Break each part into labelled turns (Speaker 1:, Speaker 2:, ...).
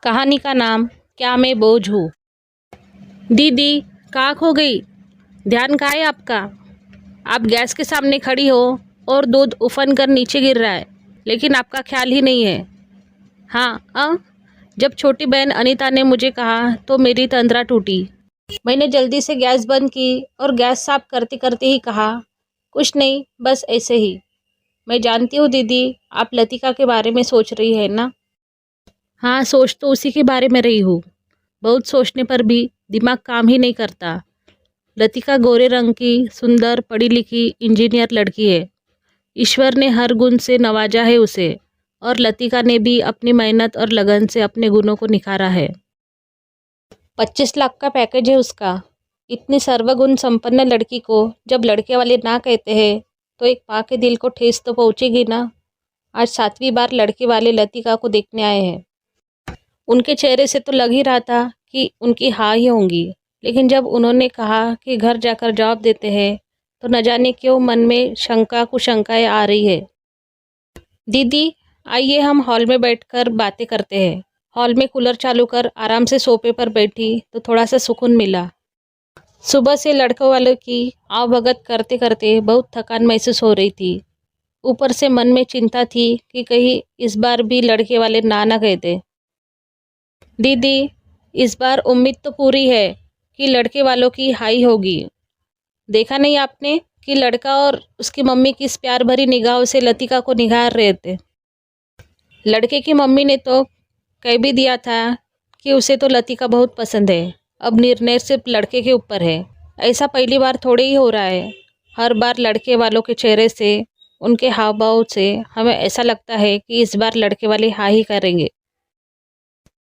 Speaker 1: कहानी का नाम क्या मैं बोझ हूँ। दीदी कहाँ खो गई? ध्यान कहाँ है आपका? आप गैस के सामने खड़ी हो और दूध उफन कर नीचे गिर रहा है, लेकिन आपका ख्याल ही नहीं है। हाँ जब छोटी बहन अनीता ने मुझे कहा तो मेरी तंद्रा टूटी। मैंने जल्दी से गैस बंद की और गैस साफ करते करते ही कहा, कुछ नहीं, बस ऐसे ही। मैं जानती हूँ दीदी, आप लतिका के बारे में सोच रही है ना? हाँ, सोच तो उसी के बारे में रही हूँ। बहुत सोचने पर भी दिमाग काम ही नहीं करता। लतिका गोरे रंग की, सुंदर, पढ़ी लिखी इंजीनियर लड़की है। ईश्वर ने हर गुण से नवाजा है उसे, और लतिका ने भी अपनी मेहनत और लगन से अपने गुणों को निखारा है। 25 लाख का पैकेज है उसका। इतनी सर्वगुण संपन्न लड़की को जब लड़के वाले ना कहते हैं तो एक माँ के दिल को ठेस तो पहुँचेगी ना। आज 7वीं बार लड़के वाले लतिका को देखने आए हैं। उनके चेहरे से तो लग ही रहा था कि उनकी हाँ ही होंगी, लेकिन जब उन्होंने कहा कि घर जाकर जवाब देते हैं तो न जाने क्यों मन में शंका कुशंकाएं आ रही है। दीदी आइए हम हॉल में बैठकर बातें करते हैं। हॉल में कूलर चालू कर आराम से सोफे पर बैठी तो थोड़ा सा सुकून मिला। सुबह से लड़कों वालों की आवभगत करते करते बहुत थकान महसूस हो रही थी। ऊपर से मन में चिंता थी कि कहीं इस बार भी लड़के वाले ना कहते। दीदी इस बार उम्मीद तो पूरी है कि लड़के वालों की हाई होगी। देखा नहीं आपने कि लड़का और उसकी मम्मी किस प्यार भरी निगाहों से लतिका को निहार रहे थे। लड़के की मम्मी ने तो कह भी दिया था कि उसे तो लतिका बहुत पसंद है। अब निर्णय सिर्फ लड़के के ऊपर है। ऐसा पहली बार थोड़े ही हो रहा है। हर बार लड़के वालों के चेहरे से, उनके हाव भाव से हमें ऐसा लगता है कि इस बार लड़के वाले हाँ ही करेंगे।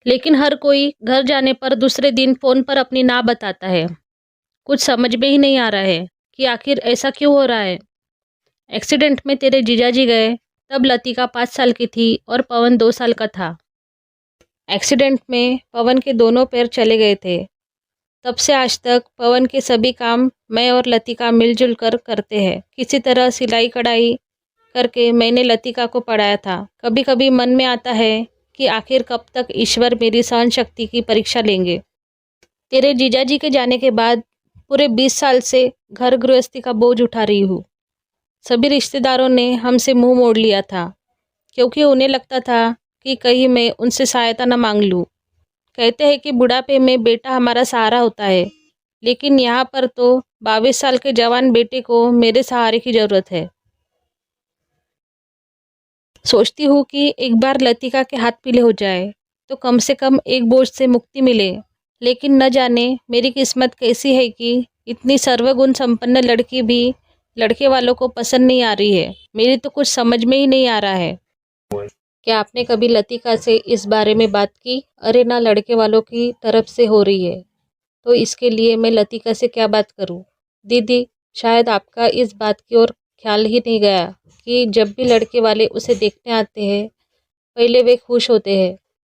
Speaker 1: लेकिन हर कोई घर जाने पर दूसरे दिन फ़ोन पर अपनी ना बताता है। कुछ समझ में ही नहीं आ रहा है कि आखिर ऐसा क्यों हो रहा है। एक्सीडेंट में तेरे जीजाजी गए तब लतिका 5 साल की थी और पवन 2 साल का था। एक्सीडेंट में पवन के दोनों पैर चले गए थे। तब से आज तक पवन के सभी काम मैं और लतिका मिलजुल कर करते हैं। किसी तरह सिलाई कढ़ाई करके मैंने लतिका को पढ़ाया था। कभी कभी मन में आता है कि आखिर कब तक ईश्वर मेरी सहन शक्ति की परीक्षा लेंगे। तेरे जीजाजी के जाने के बाद पूरे 20 साल से घर गृहस्थी का बोझ उठा रही हूँ। सभी रिश्तेदारों ने हमसे मुंह मोड़ लिया था, क्योंकि उन्हें लगता था कि कहीं मैं उनसे सहायता न मांग लूँ। कहते हैं कि बुढ़ापे में बेटा हमारा सहारा होता है, लेकिन यहाँ पर तो 22 साल के जवान बेटे को मेरे सहारे की ज़रूरत है। सोचती हूँ कि एक बार लतिका के हाथ पीले हो जाए तो कम से कम एक बोझ से मुक्ति मिले। लेकिन न जाने मेरी किस्मत कैसी है कि इतनी सर्वगुण संपन्न लड़की भी लड़के वालों को पसंद नहीं आ रही है। मेरी तो कुछ समझ में ही नहीं आ रहा है। क्या आपने कभी लतिका से इस बारे में बात की? अरे ना, लड़के वालों की तरफ से हो रही है तो इसके लिए मैं लतिका से क्या बात करूं? दीदी शायद आपका इस बात की ओर ख्याल ही नहीं गया कि जब भी लड़के वाले उसे देखने आते हैं पहले वे खुश होते हैं,